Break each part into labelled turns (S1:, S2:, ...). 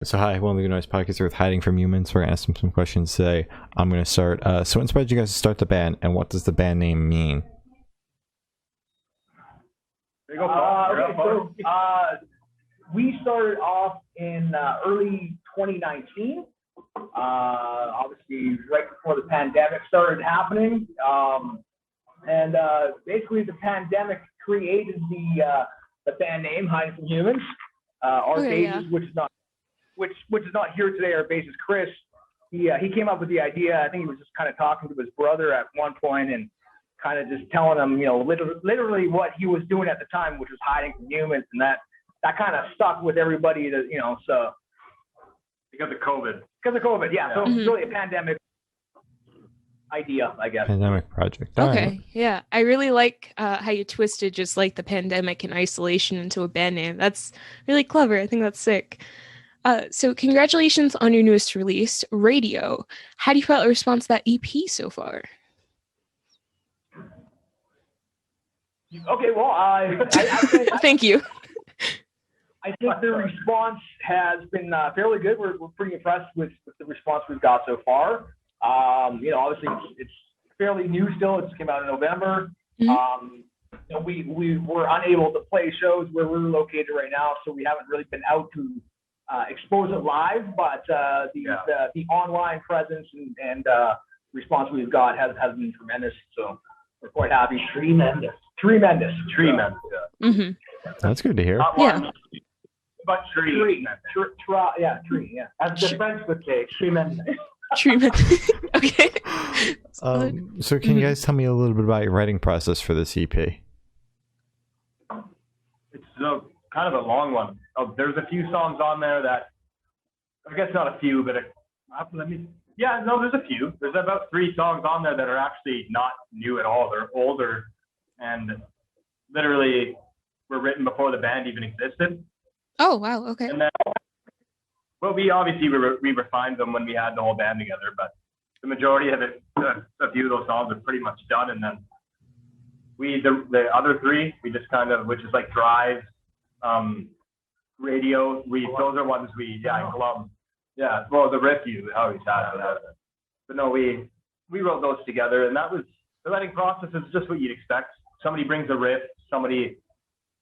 S1: So hi, welcome to the Noise Podcast here with Hiding from Humans. We're going to ask them some questions today. I'm going to start. So what inspired you guys to start the band, and what does the band name mean?
S2: There you go, Paul. We started off in early 2019. Obviously, right before the pandemic started happening. Basically, the pandemic created the band name, Hiding from Humans. Our bassist, which is not here today, our bassist Chris, he came up with the idea. I think he was just kind of talking to his brother at one point and kind of just telling him, literally what he was doing at the time, which was hiding from humans, and that kind of stuck with everybody. So
S3: because of COVID.
S2: Yeah. So it's really a pandemic idea, I guess.
S1: Pandemic project.
S4: Okay,
S1: right.
S4: yeah. I really like how you twisted just like the pandemic and isolation into a band name. That's really clever. I think that's sick. So congratulations on your newest release, Radio. How do you feel the response to that EP so far?
S2: Okay, well, I
S4: Thank you.
S2: I think the response has been fairly good. We're pretty impressed with the response we've got so far. Obviously it's fairly new still. It just came out in November.
S4: Mm-hmm.
S2: We were unable to play shows where we're located right now, so we haven't really been out to expose it live. But the online presence and response we've got has been tremendous. So we're quite happy. Tremendous.
S3: Yeah.
S4: Mm-hmm.
S1: That's good to hear.
S4: Yeah.
S3: But tree.
S2: Yeah. As the French would say, tremendous.
S4: Okay.
S1: So can you guys tell me a little bit about your writing process for this EP?
S3: It's kind of a long one. There's a few songs on there that, I guess not a few, but there's a few. There's about 3 songs on there that are actually not new at all. They're older and literally were written before the band even existed.
S4: Oh, wow. Okay.
S3: And then, well, we obviously we refined them when we had the whole band together, but the majority of it, a few of those songs are pretty much done. And then the other 3, we just kind of, which is like Drive, Radio, those are ones Glum. Yeah, well, the riff you always had. But no, we wrote those together, and that was, the writing process is just what you'd expect. Somebody brings a riff, somebody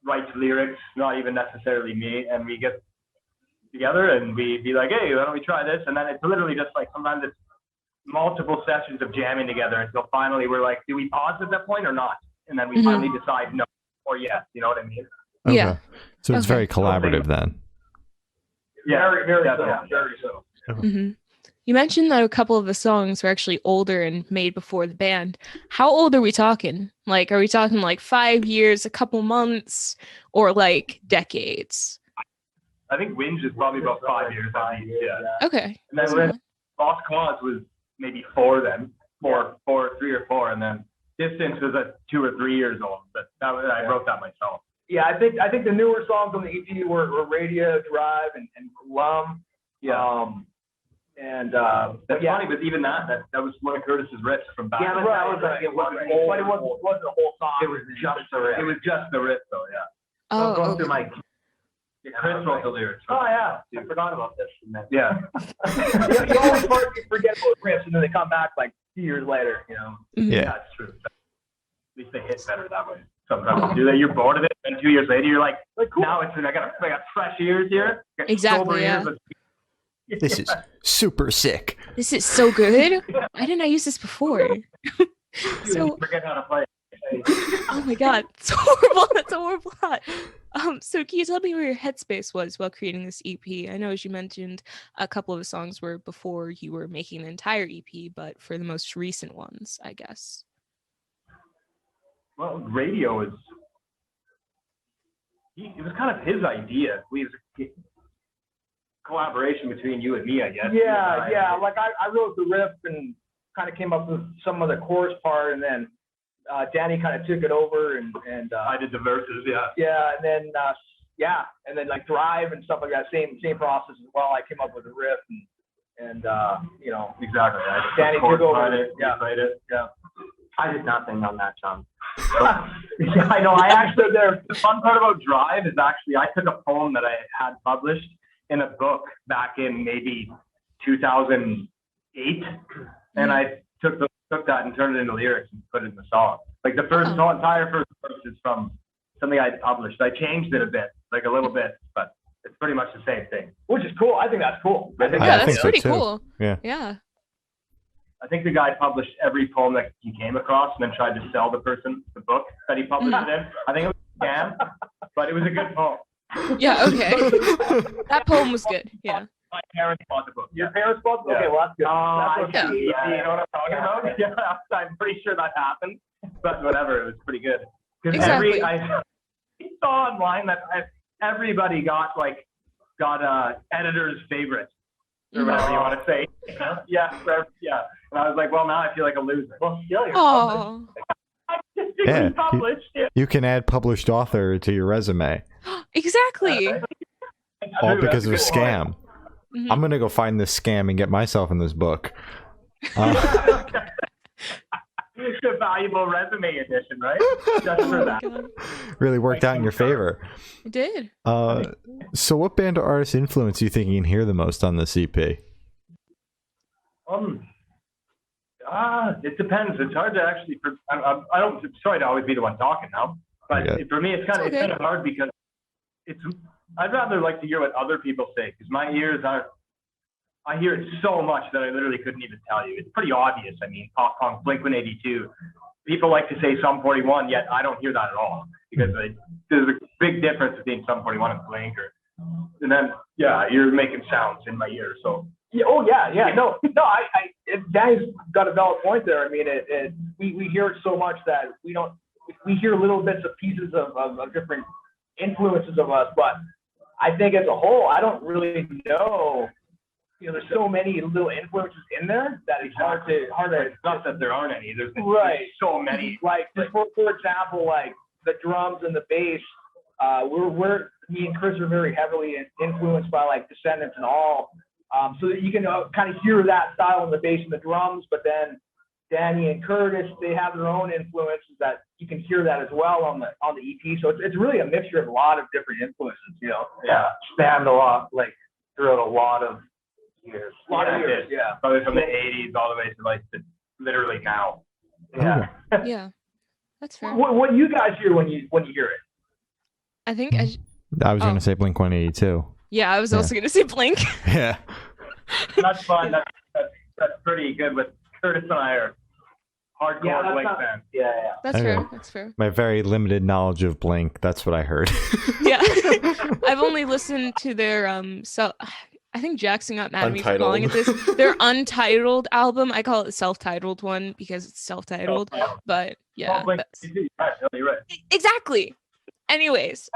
S3: writes lyrics, not even necessarily me, and we get together and we be like, hey, why don't we try this? And then it's literally just like, sometimes it's multiple sessions of jamming together until finally we're like, do we pause at that point or not? And then we finally decide no or yes, you know what I mean?
S1: Okay.
S4: Yeah.
S1: So it's very collaborative then.
S3: Yeah,
S2: very
S3: so.
S4: Mm-hmm. You mentioned that a couple of the songs were actually older and made before the band. How old are we talking? Like, are we talking like 5 years, a couple months, or like decades?
S3: I think Winge is probably about 5 years. Yeah.
S4: Okay.
S3: And then Lost Cause was maybe 4 then, 3 or 4, and then Distance was at 2 or 3 years old. But I wrote that myself.
S2: Yeah, I think the newer songs on the EP were Radio, Drive, and Glum.
S3: Yeah. That's funny, but even that was one of Curtis's riffs from back.
S2: Yeah, that was like it wasn't a whole song.
S3: It was just the riff. It was just the riff, though. Yeah.
S4: Oh,
S2: Going
S4: okay.
S2: through my
S3: Chris wrote the lyrics.
S2: Oh yeah, I forgot about this.
S3: Yeah.
S2: You always forget about riffs, and then they come back like 2 years later.
S4: Mhm.
S1: Yeah.
S3: That's true. At least they hit better that way. Sometimes you do that. You're bored of it, and 2 years later, you're like cool. Now I got fresh ears here.
S4: Exactly, yeah.
S1: This is super sick.
S4: This is so good. Why didn't I use this before?
S3: So forget how to play.
S4: Oh my god, it's horrible. That's a horrible thought. So can you tell me where your headspace was while creating this EP? I know, as you mentioned, a couple of the songs were before you were making the entire EP, but for the most recent ones, I guess.
S3: Well, Radio it was kind of his idea. We was a collaboration between you and me, I guess.
S2: Yeah. Like I wrote the riff and kind of came up with some of the chorus part, and then Danny kind of took it over and
S3: I did the verses,
S2: yeah, and then like Drive and stuff like that, same process as well. I came up with the riff and
S3: exactly.
S2: Danny took over it.
S3: Played it. Yeah.
S5: I did nothing on that, John.
S2: Yeah, I know. I actually
S3: the fun part about Drive is actually I took a poem that I had published in a book back in maybe 2008, and I took that and turned it into lyrics and put it in the song. Like the entire first verse is from something I published. I changed it a bit, like a little bit, but it's pretty much the same thing.
S2: Which is cool. I think that's cool.
S1: I
S4: that's
S1: think so
S4: pretty
S1: too.
S4: cool.
S1: Yeah.
S3: I think the guy published every poem that he came across and then tried to sell the person the book that he published it in. I think it was a scam, but it was a good poem.
S4: Yeah, okay. That poem was good. Yeah.
S3: My parents bought the book.
S2: Your parents bought the book?
S3: Yeah.
S2: Okay, well, that's good.
S3: I see. Yeah. You know what I'm talking about? Yeah, I'm pretty sure that happened, but whatever, it was pretty good. Because
S4: Exactly.
S3: I saw online that everybody got editor's favorite, or whatever you want to say. Yeah. And I was like, well, now I feel like a loser. Well, still, you're
S4: Oh.
S1: Yeah,
S3: published.
S1: you can add published author to your resume,
S4: Exactly.
S1: all because of a scam.
S4: Mhm.
S1: I'm gonna go find this scam and get myself in this book.
S3: It's a valuable resume edition, right? Just for that.
S4: God.
S1: Really worked out in your favor.
S4: It did.
S1: So what band or artist influence do you think you can hear the most on this EP?
S3: It depends. It's hard to actually. I don't. Sorry to always be the one talking now, but
S1: Okay.
S3: for me, it's kind
S4: Okay.
S3: of hard because I'd rather like to hear what other people say because my ears are. I hear it so much that I literally couldn't even tell you. It's pretty obvious. I mean, pop punk, Blink-182. People like to say Sum 41, yet I don't hear that at all because there's a big difference between Sum 41 and Blink. And then, you're making sounds in my ear. So.
S2: Yeah, no. Danny's got a valid point there. I mean, we hear it so much that we hear little bits of pieces of different influences of us, but I think as a whole, I don't really know. There's so many little influences in there that it's hard to.
S3: It's not that there aren't any. There's so many.
S2: Like just for example, like the drums and the bass. Me and Chris are very heavily influenced by like Descendants and all. So that you can kind of hear that style in the bass and the drums, but then Danny and Curtis, they have their own influences that you can hear that as well on the EP. So it's really a mixture of a lot of different influences,
S5: Yeah, spanned a lot, like throughout a lot of years.
S2: Yeah.
S3: Probably from the 80s all the way to like literally now.
S5: Yeah.
S4: Yeah. That's fair.
S2: What do you guys hear when you hear it?
S4: I think
S1: I was gonna say Blink-182.
S4: yeah, I was also gonna say Blink.
S1: Yeah.
S3: That's fun. That's pretty good. With Curtis and I are hardcore Blink fans.
S2: Yeah.
S4: That's
S1: I
S4: fair.
S1: know.
S4: That's fair.
S1: My very limited knowledge of Blink, that's what I heard.
S4: Yeah. I've only listened to their I think Jackson got mad at me for calling it this. Their untitled album. I call it the self-titled one because it's self-titled. But yeah.
S3: You're right.
S4: Exactly. Anyways.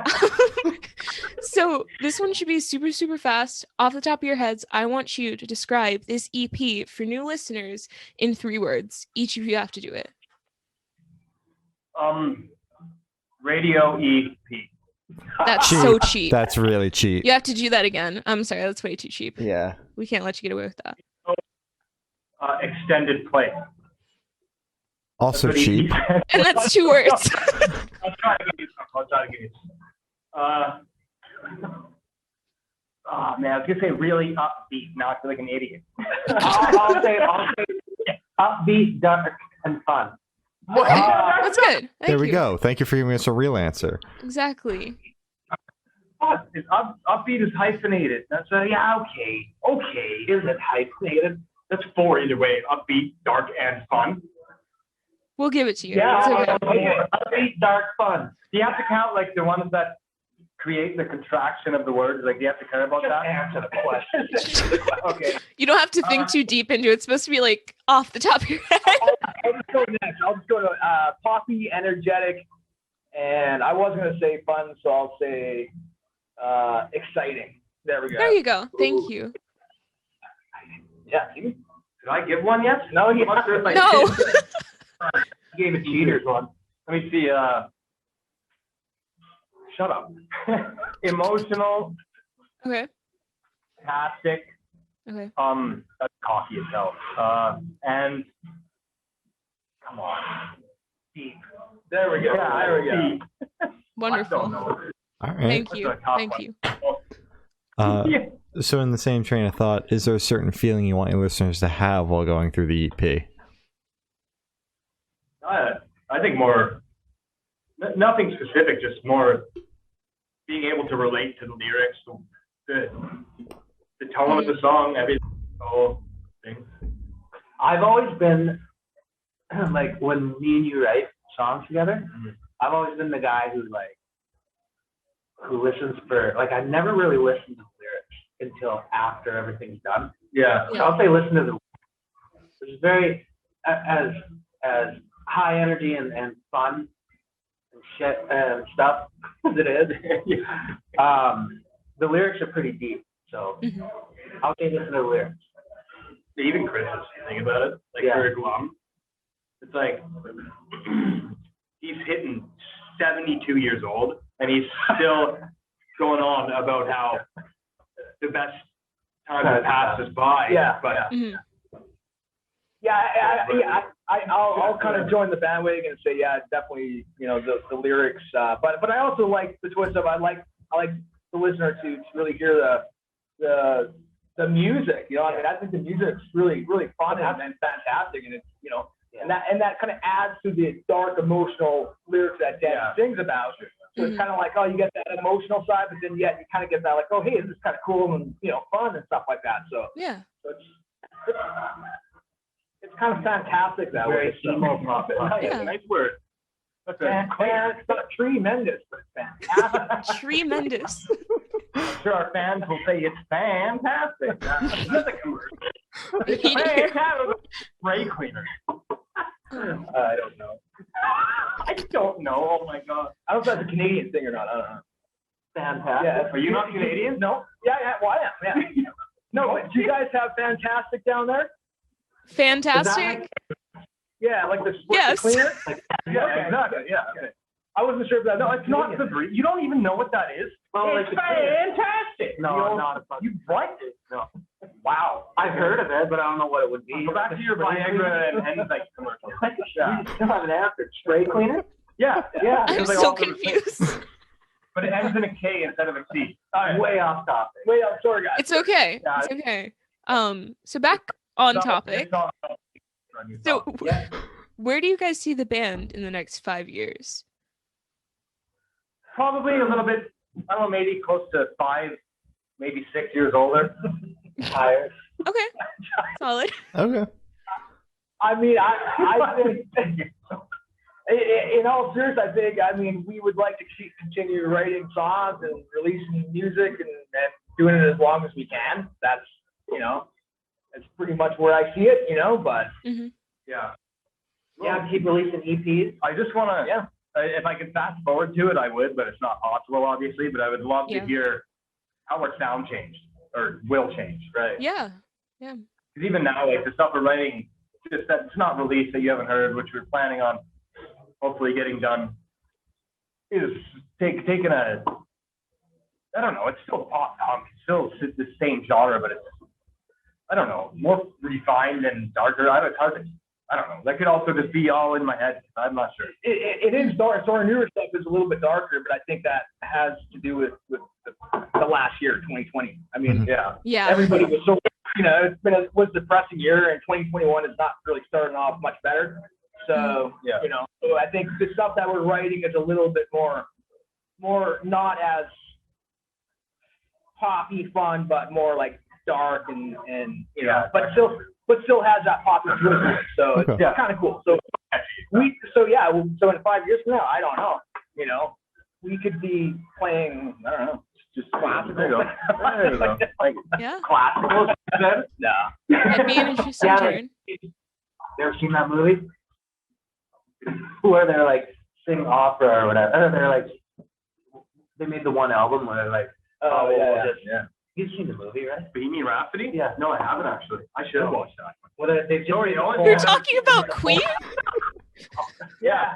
S4: So this one should be super, super fast. Off the top of your heads, I want you to describe this EP for new listeners in 3 words. Each of you have to do it.
S3: Radio EP.
S4: That's so cheap.
S1: That's really cheap.
S4: You have to do that again. I'm sorry, that's way too cheap.
S1: Yeah.
S4: We can't let you get away with that.
S3: Extended play.
S1: Also
S3: That's what he
S1: cheap.
S3: said.
S4: And that's 2 words.
S3: I'll try to give you some. Oh man, I was gonna say really upbeat. Now I feel like an idiot.
S5: I'll say upbeat, dark, and fun.
S4: That's good.
S1: There we
S4: you.
S1: go. Thank you for giving us a real answer.
S4: Exactly.
S3: Upbeat is hyphenated. That's okay. Is it hyphenated? That's 4 either way. Upbeat, dark, and fun.
S4: We'll give it to you.
S3: Yeah,
S4: It's okay.
S5: Upbeat, dark, fun.
S3: Do you have to count like the ones that create the contraction of the words? Like, do you have to care about that?
S5: Answer the question.
S3: Okay.
S4: You don't have to think too deep into it. It's supposed to be like off the top of your head.
S2: I'll just go next. I'll just go to poppy, energetic, and I was going to say fun, so I'll say exciting. There we go.
S4: There you go. Thank you.
S2: Yeah. See?
S3: Did I give one yet?
S2: No, you
S3: I'm not sure if I
S4: No.
S3: did. I gave a cheaters one. Let me see. Shut up. Emotional,
S4: Okay.
S3: fantastic.
S4: Okay.
S3: That's cocky as hell. And come on, deep.
S2: There we go.
S3: Yeah,
S2: There we go.
S3: deep. I don't
S4: Wonderful.
S3: know.
S1: All right.
S4: Thank you.
S3: That's a tough
S4: Thank
S3: one.
S4: you.
S1: So in the same train of thought, is there a certain feeling you want your listeners to have while going through the EP?
S3: I think more, nothing specific, just more being able to relate to the lyrics, the tone of the song, everything, all things.
S5: I've always been, like, when me and you write songs together, I've always been the guy who listens for, like, I never really listened to the lyrics until after everything's done.
S3: Yeah.
S5: So I'll say listen to the lyrics, which is very, as high energy and fun and shit and stuff as it is. The lyrics are pretty deep, so I'll say listen to the lyrics.
S3: Even Chris, if you think about it, like for Glum, it's like he's hitting 72 years old and he's still going on about how the best time that passes by.
S2: I'll kind of join the bandwagon and say, definitely, the lyrics. But I also like the twist of I like the listener to really hear the music. I mean, I think the music's really fun and fantastic, and it's and that kind of adds to the dark emotional lyrics that Dan sings about. So it's kind of like, you get that emotional side, but then yet you kind of get that like, oh, hey, this is kind of cool and fun and stuff like that. So so it's kind of fantastic that way.
S3: Nice word. That's
S2: it's not tremendous, but it's fantastic.
S4: Tremendous.
S3: Sure, our fans will say it's fantastic. That's a commercial. It's fantastic. Spray cleaner.
S2: I don't know.
S3: I don't know. Oh my god.
S2: I don't know if that's a Canadian thing or not. I don't know.
S5: Fantastic.
S2: Yeah.
S3: Are you not Canadian?
S2: No. Yeah. Well, I am. Yeah. No, but do you guys have fantastic down there?
S4: Fantastic.
S2: Yeah, like the
S4: Yes.
S2: cleaner.
S3: Yeah, exactly. Yeah. Okay.
S2: I wasn't sure if that.
S3: No, it's not the breed. You don't even know what that is.
S5: Well,
S3: It's
S5: like the
S3: fantastic.
S5: No, not a fucking.
S3: You what?
S5: No.
S3: Wow.
S5: I've heard of it, but I don't know what it would be.
S3: Go back to your Viagra and like commercial. Yeah.
S5: We still haven't answered. Spray cleaner?
S3: Yeah.
S4: I'm so confused.
S3: But it ends in a K instead of a C.
S5: Way off topic.
S2: Wait, I'm sorry, guys.
S4: It's okay.
S3: Yeah.
S4: It's okay. So back on topic. So where do you guys see the band in the next 5 years?
S3: Probably a little bit, I don't know, maybe close to 5, maybe 6 years older.
S5: Higher.
S4: Okay. Solid.
S1: Okay.
S2: I mean, I think, in all seriousness, I mean, we would like to continue writing songs and releasing music and doing it as long as we can. That's, that's pretty much where I see it, but.
S3: Yeah.
S5: Yeah, keep releasing EPs.
S3: I just want to, if I could fast forward to it, I would, but it's not possible, obviously. But I would love to hear how our sound changed or will change, right?
S4: Yeah.
S3: Because even now, like the stuff we're writing, just that's not released that you haven't heard, which we're planning on hopefully getting done, is taking a, I don't know, it's still pop punk, it's still the same genre, but it's, I don't know, more refined and darker. It's hard to, I don't know. That could also just be all in my head. I'm not sure.
S2: It is dark. So our newer stuff is a little bit darker, but I think that has to do with the last year, 2020. I mean, everybody was so, it was a depressing year, and 2021 is not really starting off much better. So, so I think the stuff that we're writing is a little bit more not as poppy fun, but more like dark and but still has that poppy twist to it. So it's kind of cool. So so in 5 years from now, I don't know, we could be playing, I don't know, just classical.
S3: There you go. Like,
S5: classical.
S2: No.
S4: That'd be an interesting turn.
S5: You ever seen that movie? Where they're like sing opera or whatever. They're like, they made the one album where they're like, you've seen the movie, right?
S3: Bohemian Rhapsody?
S5: Yeah.
S3: No, I haven't actually. I should have watched that.
S5: Well, they've just
S4: You're talking about Queen?
S2: Yeah.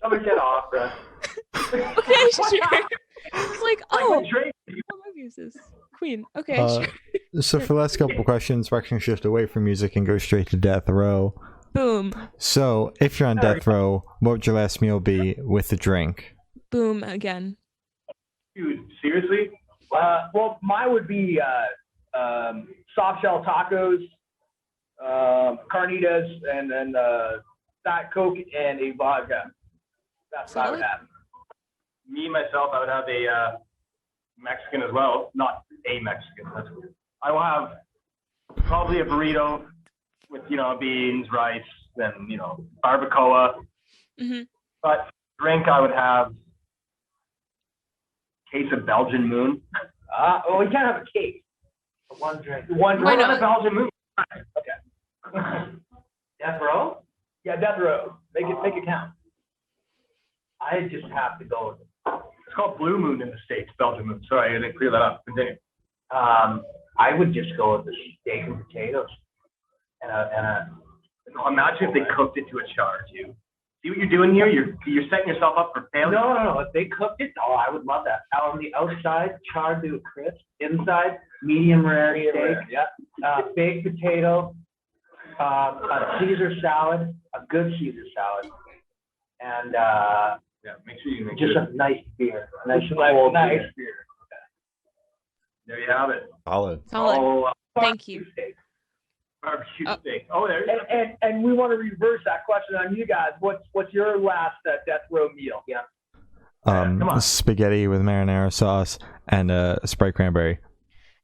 S5: Somebody said opera.
S4: Okay, sure. It's like, what movie is this? Queen. Okay, sure.
S1: So for the last couple of questions, we're going to shift away from music and go straight to death row.
S4: Boom.
S1: So if you're on death row, what would your last meal be with a drink?
S4: Boom again.
S3: Dude, seriously?
S2: Well, mine would be soft shell tacos, carnitas, and then Diet Coke and a vodka. That's what I would have.
S3: Me, myself, I would have a Mexican as well. Not a Mexican. That's weird. I will have probably a burrito with, beans, rice, then, barbacoa.
S4: Mm-hmm.
S3: But drink, I would have a case of Belgian Moon.
S2: Well, we can't have a cake.
S5: One drink.
S2: Why
S3: not? Belgian Moon.
S2: Okay.
S5: Death Row?
S2: Yeah, Death Row. Make it count.
S5: I just have to go with it.
S3: It's called Blue Moon in the States, Belgian Moon. Sorry, I didn't clear that up. Continue.
S5: I would just go with the steak and potatoes. And a
S3: Imagine if they cooked it to a char, too. See what you're doing here? You're setting yourself up for failure.
S5: No. If they cooked it, I would love that. On the outside, charred to a crisp. Inside, medium rare steak.
S2: Yeah.
S5: Baked potato. A Caesar salad. A good Caesar salad. And
S3: Make sure you make
S5: just
S3: sure.
S5: a nice beer.
S2: Nice cold beer.
S3: There you have it.
S1: Solid.
S4: Solid. Thank you.
S3: Barbecue steak. Oh, there you go.
S2: And we want to reverse that question on you guys. What's your last Death Row meal? Yeah.
S3: Come on.
S1: Spaghetti with marinara sauce and Sprite cranberry.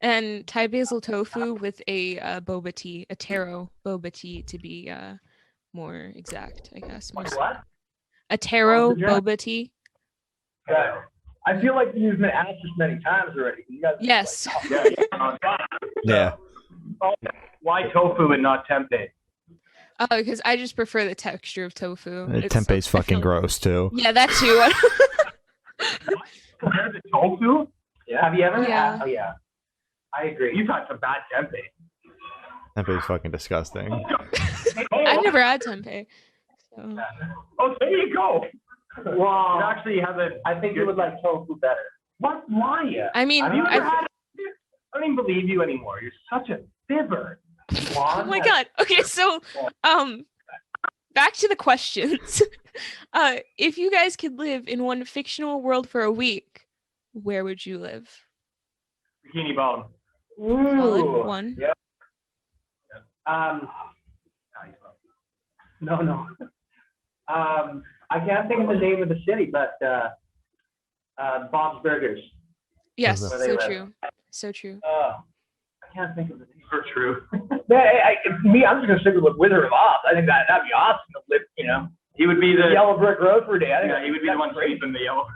S4: And Thai basil tofu with a boba tea, a taro boba tea to be more exact, I guess.
S5: What?
S4: A taro
S2: Yeah.
S4: boba tea.
S2: Okay. I feel like you've been asked this many times already. You guys
S4: Yes.
S1: Yeah.
S3: Why tofu and not tempeh?
S4: Oh, because I just prefer the texture of tofu.
S1: Tempeh's
S4: I
S1: fucking
S4: feel-
S1: gross too.
S4: Yeah, that too.
S3: Compared to tofu?
S5: Yeah. Have you ever
S4: Yeah.
S5: had? Oh, yeah. I agree.
S3: You've had some bad tempeh.
S1: Tempeh's fucking disgusting.
S4: I've never had tempeh. So.
S3: Oh, there you go.
S5: Wow.
S3: You actually have a.
S5: I think you would like tofu better. What? Why?
S4: I mean,
S3: Have you ever
S4: I've-
S3: had it? I don't even believe you anymore. You're such a fibber.
S4: oh my god. Okay, so back to the questions. If you guys could live in one fictional world for a week, where would you live?
S3: Bikini Bottom.
S4: Solid one.
S2: Yeah.
S5: No. I can't think of the name of the city, but Bob's Burgers.
S4: Yes,
S1: Where
S5: they
S4: so
S5: live.
S4: true. So true.
S5: I can't think of the name.
S3: For true.
S2: I'm just gonna stick with Wizard of Oz. I think that'd be awesome to live,
S3: He would be the.
S2: Yellow Brick Road for a day. I think
S3: Yeah, he would be the one sleeping the yellow.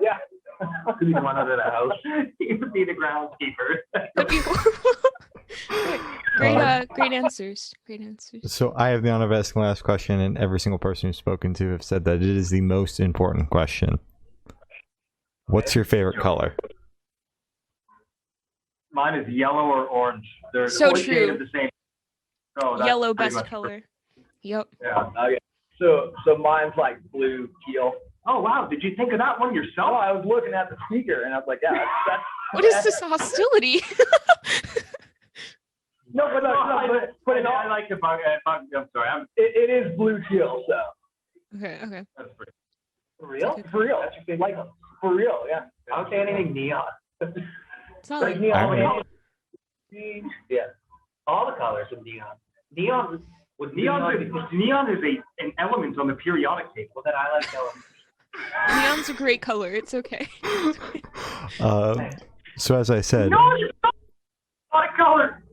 S2: Yeah.
S5: Could be the one under the house.
S3: He would be the groundskeeper.
S4: That'd be great answers. Great answers.
S1: So I have the honor of asking the last question, and every single person who's spoken to have said that it is the most important question. What's your favorite color?
S3: Mine is yellow or orange. They're
S4: So
S3: always
S4: true.
S3: shaded the same. So that's
S4: Yellow
S3: pretty
S4: best
S3: much-
S4: color. Yep.
S3: Yeah.
S2: Okay. So mine's like blue, teal.
S3: Oh wow! Did you think of that one
S2: Oh,
S3: yourself?
S2: I was looking at the speaker and I was like, yeah, that's
S4: What is this hostility?
S2: no, but in all,
S3: I like the bug. I'm sorry.
S2: it is blue teal. So
S4: Okay.
S3: That's pretty.
S5: For real?
S2: for real, like for real, yeah.
S5: I don't say anything neon.
S4: Solid.
S2: Like neon.
S1: Alright.
S5: Yeah. All the colors of neon. Neon would
S3: Neon is an element on the periodic table.
S5: Well, then I like yellow.
S4: Neon's a great color. It's okay.
S1: So as I said,
S3: No, you're not a color.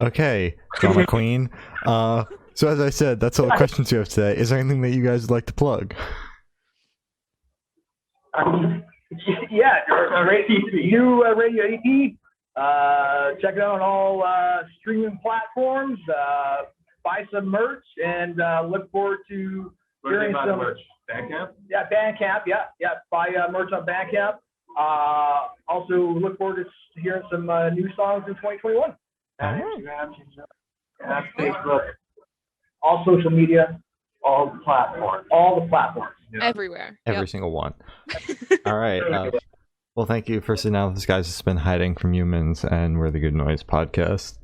S1: okay, drama queen. So as I said, that's all the questions we have today. Is there anything that you guys would like to plug?
S2: Yeah, new radio EP. Check it out on all streaming platforms. Buy some merch and look forward to hearing some
S3: merch. Bandcamp?
S2: Yeah, Bandcamp. Yeah. Buy merch on Bandcamp. Also look forward to hearing some new songs in 2021.
S5: Instagram, Facebook,
S2: All social media,
S5: all the platforms.
S2: all the platforms.
S4: Everywhere.
S1: Every
S4: Yep.
S1: single one. All right. Well, thank you for sitting down with us, guys. It's been Hiding from Humans, and we're the Good Noise Podcast.